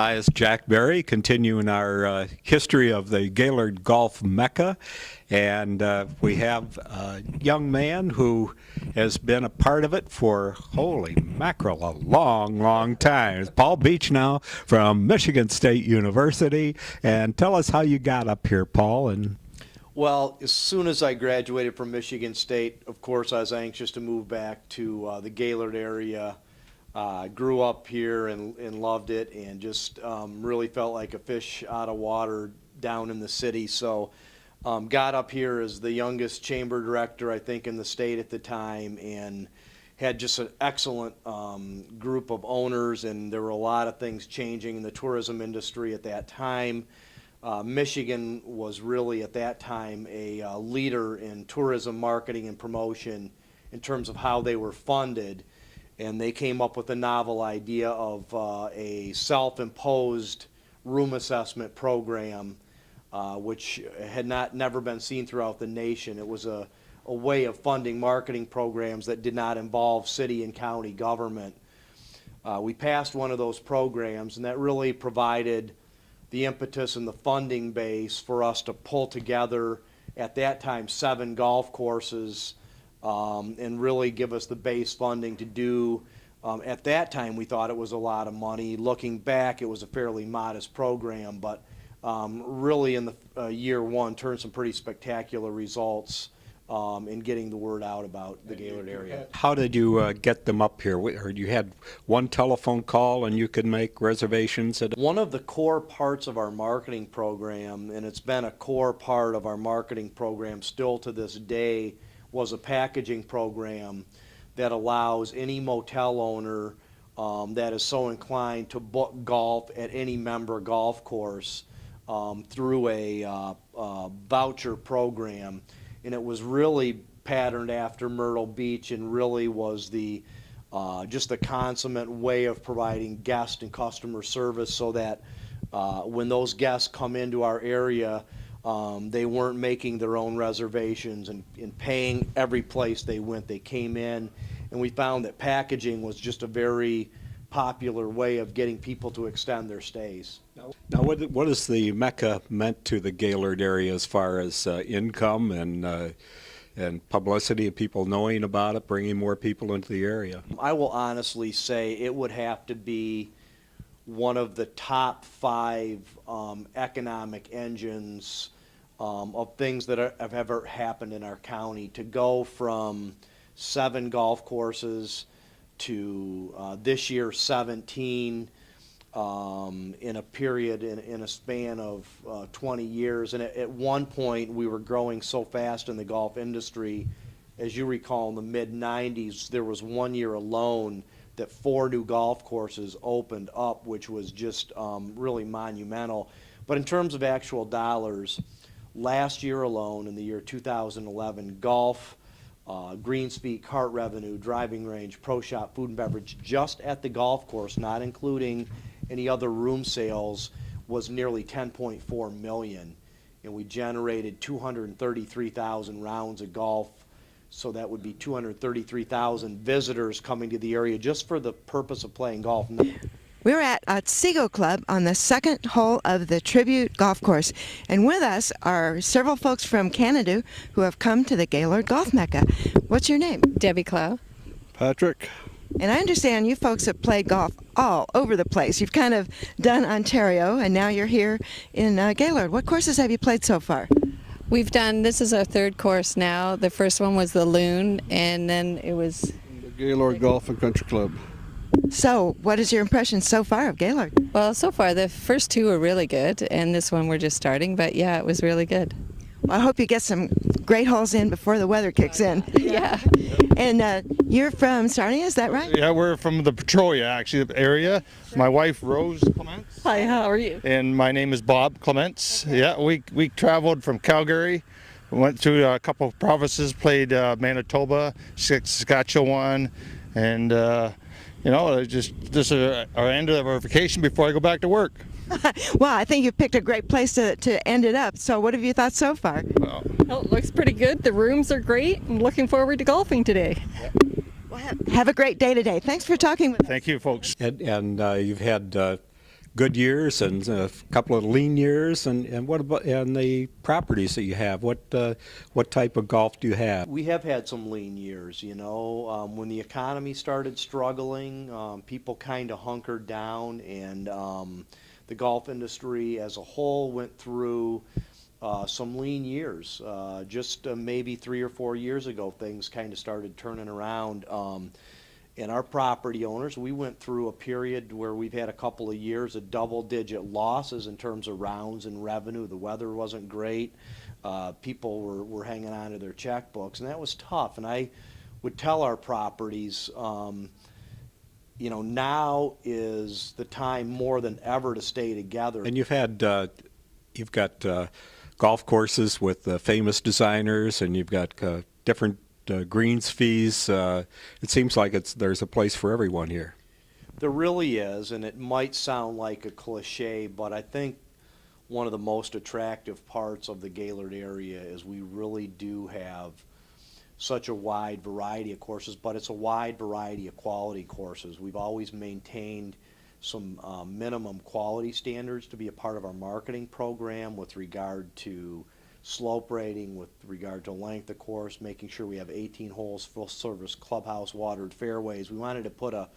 Hi, it's Jack Berry, continuing our history of the Gaylord Golf Mecca. And we have a young man who has been a part of it for, holy mackerel, a long, long time. It's Paul Beachnau from Michigan State University. And tell us how you got up here, Paul. Well, as soon as I graduated from Michigan State, of course, I was anxious to move back to the Gaylord area. Grew up here and loved it, and just really felt like a fish out of water down in the city. So got up here as the youngest chamber director, I think, in the state at the time, and had just an excellent group of owners, and there were a lot of things changing in the tourism industry at that time. Michigan was really at that time a leader in tourism marketing and promotion in terms of how they were funded. And they came up with a novel idea of a self-imposed room assessment program, which had never been seen throughout the nation. It was a way of funding marketing programs that did not involve city and county government. We passed one of those programs, and that really provided the impetus and the funding base for us to pull together, at that time, 7 golf courses, and really give us the base funding to do. At that time, we thought it was a lot of money. Looking back, it was a fairly modest program, but really in the year one turned some pretty spectacular results in getting the word out about the Gaylord area. How did you get them up here? Or you had one telephone call and you could make reservations? One of the core parts of our marketing program, and it's been a core part of our marketing program still to this day, was a packaging program that allows any motel owner that is so inclined to book golf at any member golf course through a voucher program. And it was really patterned after Myrtle Beach, and really was the just the consummate way of providing guest and customer service, so that when those guests come into our area, they weren't making their own reservations and paying every place they went. They came in, and we found that packaging was just a very popular way of getting people to extend their stays. Now, what has the Mecca meant to the Gaylord area as far as income and publicity of people knowing about it, bringing more people into the area? I will honestly say it would have to be one of the top 5 economic engines of things that have ever happened in our county. To go from 7 golf courses to this year 17 in a period, in a span of 20 years. And at one point we were growing so fast in the golf industry, as you recall, in the mid-90s, there was one year alone that 4 new golf courses opened up, which was just really monumental. But in terms of actual dollars, last year alone, in the year 2011, golf, green speed, cart revenue, driving range, pro shop, food and beverage, just at the golf course, not including any other room sales, was nearly 10.4 million. And we generated 233,000 rounds of golf. So that would be 233,000 visitors coming to the area just for the purpose of playing golf. We're at Otsego Club on the 2nd hole of the Tribute Golf Course. And with us are several folks from Canada who have come to the Gaylord Golf Mecca. What's your name? Debbie Clow. Patrick. And I understand you folks have played golf all over the place. You've kind of done Ontario, and now you're here in Gaylord. What courses have you played so far? We've done, this is our 3rd course now. The first one was the Loon, and then it was The Gaylord Golf and Country Club. So, what is your impression so far of Gaylord? well, so far the first 2 were really good, and this one we're just starting, but yeah, it was really good. Well, I hope you get some great holes in before the weather kicks in. Yeah. And you're from Sarnia, is that right? Yeah, we're from the Petrolia, actually, the area. My wife, Rose Clements. Hi, how are you? And my name is Bob Clements. Yeah, we traveled from Calgary, went to a couple of provinces, played Manitoba, Saskatchewan, and just this is our end of our vacation before I go back to work. Well, I think you picked a great place to end it up. So what have you thought so far? Well, it looks pretty good. The rooms are great. I'm looking forward to golfing today. Well, have a great day today. Thanks for talking with us. thank you, folks. And you've had good years and a couple of lean years, and what about and the properties that you have? What type of golf do you have? We have had some lean years, you know. When the economy started struggling, people kind of hunkered down, and the golf industry as a whole went through some lean years. Just maybe 3 or 4 years ago, things kind of started turning around. And our property owners, we went through a period where we've had a couple of years of double-digit losses in terms of rounds and revenue. The weather wasn't great. People were hanging on to their checkbooks, and that was tough. And I would tell our properties, you know, now is the time more than ever to stay together. And you've got golf courses with famous designers, and you've got different greens fees. It seems like there's a place for everyone here. There really is, and it might sound like a cliche, but I think one of the most attractive parts of the Gaylord area is we really do have such a wide variety of courses, but it's a wide variety of quality courses. We've always maintained some minimum quality standards to be a part of our marketing program with regard to slope rating, with regard to length of course, making sure we have 18 holes, full service clubhouse, watered fairways. We wanted to put a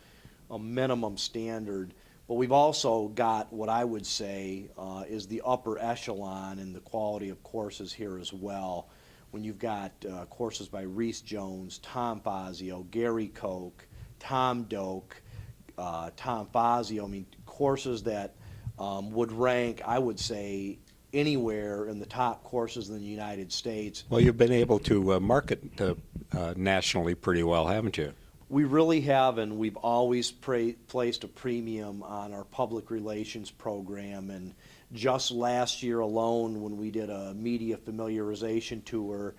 minimum standard, but we've also got what I would say is the upper echelon in the quality of courses here as well. When you've got courses by Rees Jones, Tom Fazio, Gary Koch, Tom Doak, Tom Fazio, I mean, courses that would rank, I would say, anywhere in the top courses in the United States. Well, you've been able to market nationally pretty well, haven't you? We really have, and we've always placed a premium on our public relations program. And just last year alone, when we did a media familiarization tour,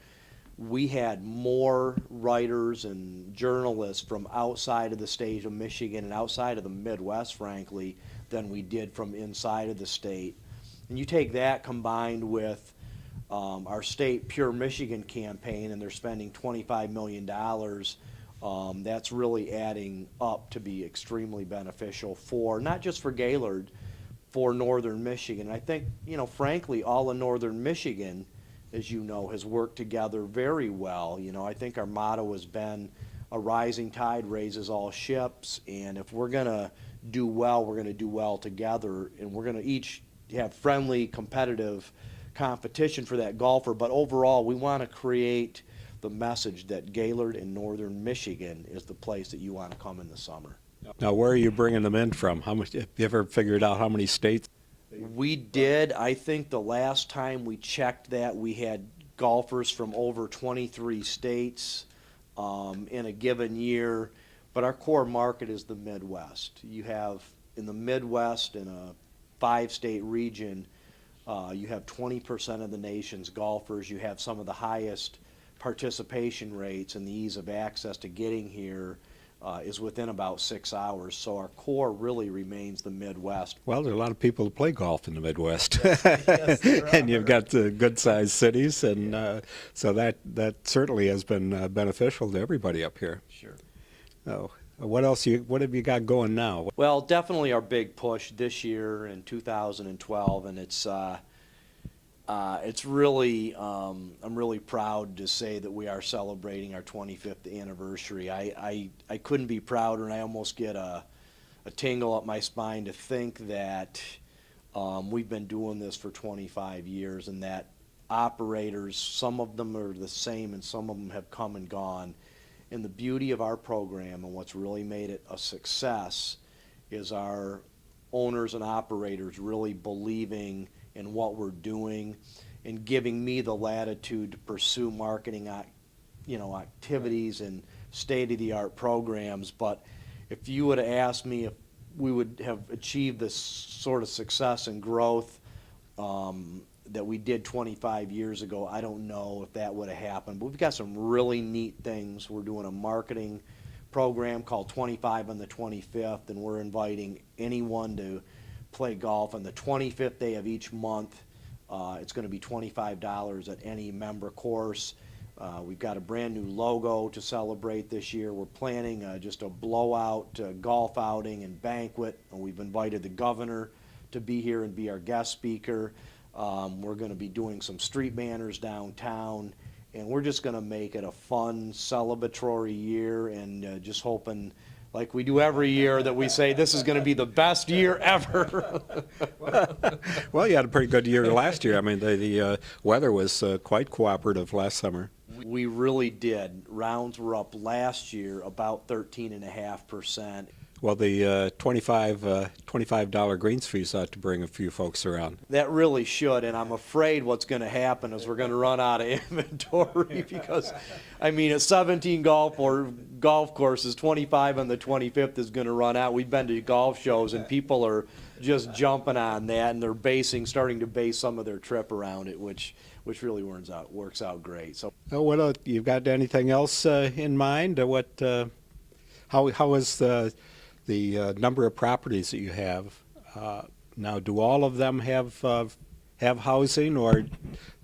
we had more writers and journalists from outside of the state of Michigan and outside of the Midwest, frankly, than we did from inside of the state. And you take that combined with our state Pure Michigan campaign, and they're spending $25 million. That's really adding up to be extremely beneficial for, not just for Gaylord, for northern Michigan. I think, you know, frankly, all of northern Michigan, as you know, has worked together very well. You know, I think our motto has been a rising tide raises all ships, and if we're going to do well, we're going to do well together, and we're going to each have friendly, competitive competition for that golfer. But overall, we want to create the message that Gaylord in northern Michigan is the place that you want to come in the summer. Now, where are you bringing them in from? How much? Have you ever figured out how many states? We did. I think the last time we checked that, we had golfers from over 23 states in a given year. But our core market is the Midwest. You have, in the Midwest, in a 5-state region, you have 20% of the nation's golfers. You have some of the highest participation rates, and the ease of access to getting here is within about 6 hours. So our core really remains the Midwest. Well, there are a lot of people who play golf in the Midwest. Yes, there And you've are. got good-sized cities, and so that certainly has been beneficial to everybody up here. Sure. Oh, what have you got going now? Well, definitely our big push this year in 2012, and it's really, I'm really proud to say that we are celebrating our 25th anniversary. I couldn't be prouder, and I almost get a tingle up my spine to think that we've been doing this for 25 years, and that operators, some of them are the same and some of them have come and gone. And the beauty of our program and what's really made it a success is our owners and operators really believing in what we're doing and giving me the latitude to pursue marketing activities and state-of-the-art programs. But if you would have asked me if we would have achieved this sort of success and growth that we did 25 years ago, I don't know if that would have happened. But we've got some really neat things. We're doing a marketing program called 25 on the 25th, and we're inviting anyone to play golf on the 25th day of each month. It's going to be $25 at any member course. We've got a brand new logo to celebrate this year. We're planning just a blowout golf outing and banquet, and we've invited the governor to be here and be our guest speaker. We're going to be doing some street banners downtown, and we're just going to make it a fun, celebratory year, and just hoping, like we do every year, that we say this is going to be the best year ever. Well, you had a pretty good year last year. I mean, the weather was quite cooperative last summer. We really did. Rounds were up last year about 13.5%. Well, the $25 greens fees ought to bring a few folks around. That really should, and I'm afraid what's going to happen is we're going to run out of inventory because, I mean, at 17 golf courses, 25 on the 25th is going to run out. We've been to golf shows, and people are just jumping on that, and they're starting to base some of their trip around it, which really works out great. So, What you got anything else in mind? How is the number of properties that you have now? Do all of them have housing, or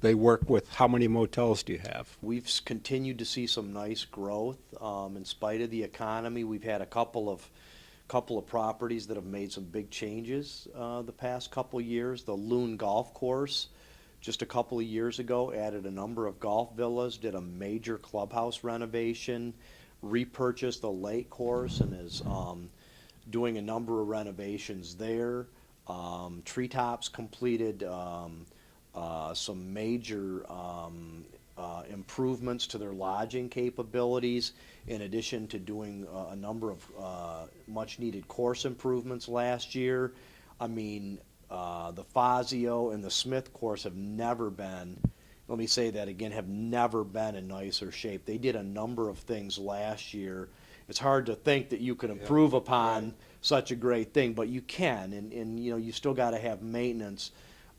they work with how many motels do you have? we've continued to see some nice growth in spite of the economy. We've had a couple of properties that have made some big changes the past couple years. The Loon Golf Course, just a couple of years ago, added a number of golf villas, did a major clubhouse renovation, repurchased the lake course, and is doing a number of renovations there. Treetops completed some major improvements to their lodging capabilities, in addition to doing a number of much-needed course improvements last year. I mean, the Fazio and the Smith course have never been, let me say that again, have never been in nicer shape. They did a number of things last year. It's hard to think that you could improve upon such a great thing, but you can, and you know, you still got to have maintenance.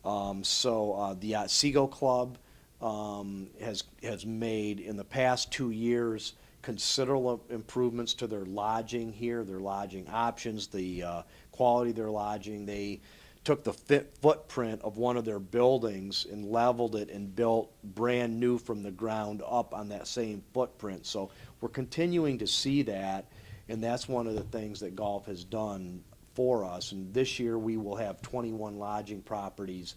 The Otsego Club has made, in the past 2 years, considerable improvements to their lodging here, their lodging options, the quality of their lodging. They took the footprint of one of their buildings and leveled it and built brand new from the ground up on that same footprint. So we're continuing to see that, and that's one of the things that golf has done for us. And this year we will have 21 lodging properties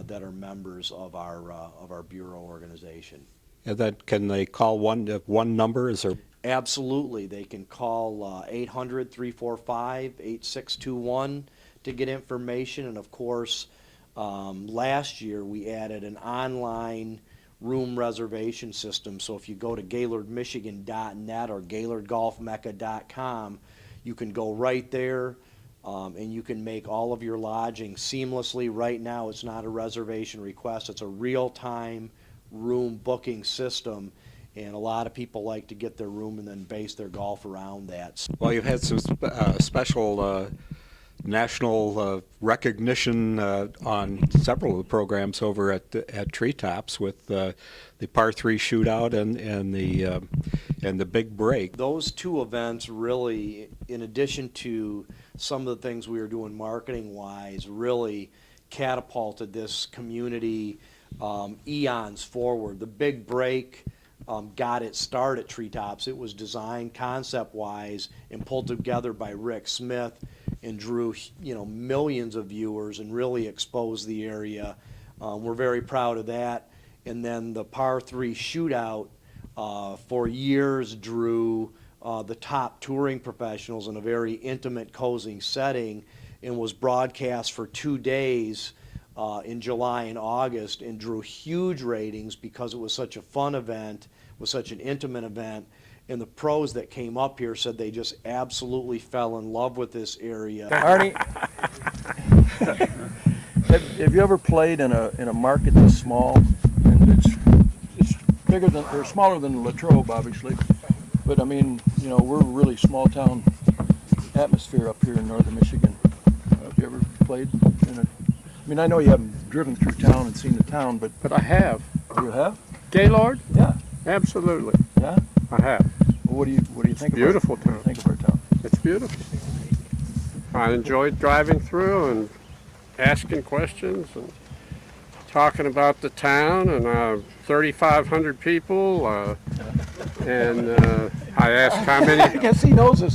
that are members of our bureau organization. And then can they call one number? Is there? Absolutely. They can call 800-345-8621 to get information. And of course, last year we added an online room reservation system. So if you go to GaylordMichigan.net or GaylordGolfMecca.com, you can go right there and you can make all of your lodging seamlessly. Right now it's not a reservation request, it's a real-time room booking system, and a lot of people like to get their room and then base their golf around that. Well, you've had some special national recognition on several of the programs over at Treetops with the par 3 shootout and the big break. Those two events really, in addition to some of the things we were doing marketing wise, really catapulted this community eons forward. The big break got its start at Treetops. It was designed concept-wise and pulled together by Rick Smith and drew, millions of viewers and really exposed the area. We're very proud of that. And then the par 3 shootout for years drew the top touring professionals in a very intimate, cozy setting, and was broadcast for 2 days in July and August, and drew huge ratings because it was such a fun event, was such an intimate event. And the pros that came up here said they just absolutely fell in love with this area. Arnie, have you ever played in a market this small? And it's bigger than, or smaller than Latrobe, obviously. But I mean, we're a really small town atmosphere up here in northern Michigan. Have you ever played in a? I mean, I know you haven't driven through town and seen the town, but I have. you have? Gaylord? Yeah. Absolutely. Yeah. I have. Well, what do you think? Beautiful of our, town. What do you think of our town? It's beautiful. I enjoyed driving through and asking questions and talking about the town, and 3,500 people, and I asked how I many guess he knows us.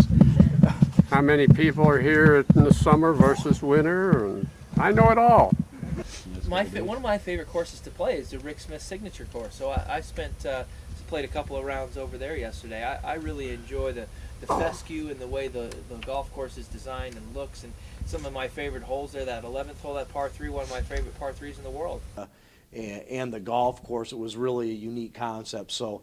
people are here in the summer versus winter, and I know it all. One of my favorite courses to play is the Rick Smith signature course. So I played a couple of rounds over there yesterday. I really enjoy the fescue and the way the golf course is designed and looks. And some of my favorite holes there, that 11th hole, that par 3, one of my favorite par 3s in the world. And the golf course, it was really a unique concept. So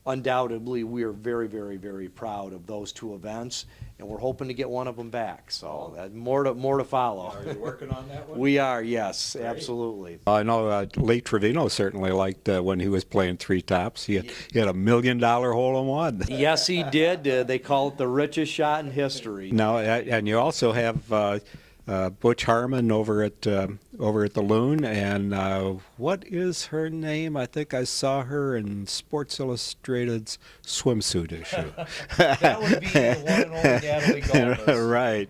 undoubtedly, we are very, very, very proud of those two events, and we're hoping to get one of them back. So more to follow. Are you working on that one? We are, yes, absolutely. I know Lee Trevino certainly liked when he was playing three tops. He had $1 million hole-in-one. Yes, he did. They call it the richest shot in history. No, and you also have Butch Harmon over at the Loon, and what is her name? I think I saw her in Sports Illustrated's swimsuit issue. That would be the one and only Natalie Golbus. Right.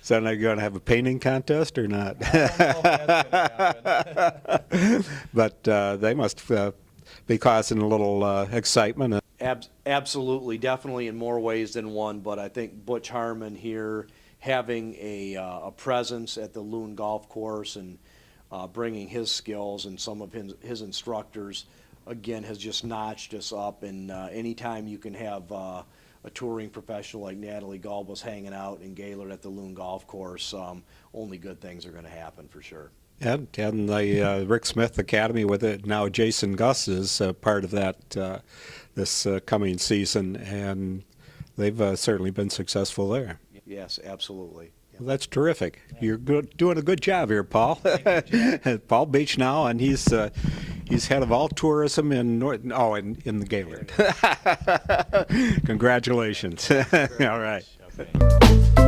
So now you're going to have a painting contest or not? I don't know if that's going to happen. But they must be causing a little excitement. Absolutely, definitely in more ways than one, but I think Butch Harmon here having a presence at the Loon Golf Course and bringing his skills and some of his instructors, again, has just notched us up. And anytime you can have a touring professional like Natalie Golbus hanging out in Gaylord at the Loon Golf Course, only good things are going to happen for sure. And the Rick Smith Academy with it now, Jason Gus is part of that this coming season, and they've certainly been successful there. Yes, absolutely. Well, that's terrific. You're doing a good job here, Paul. Paul Beachnau, and he's head of all tourism in in the Gaylord. Congratulations. All right. Okay.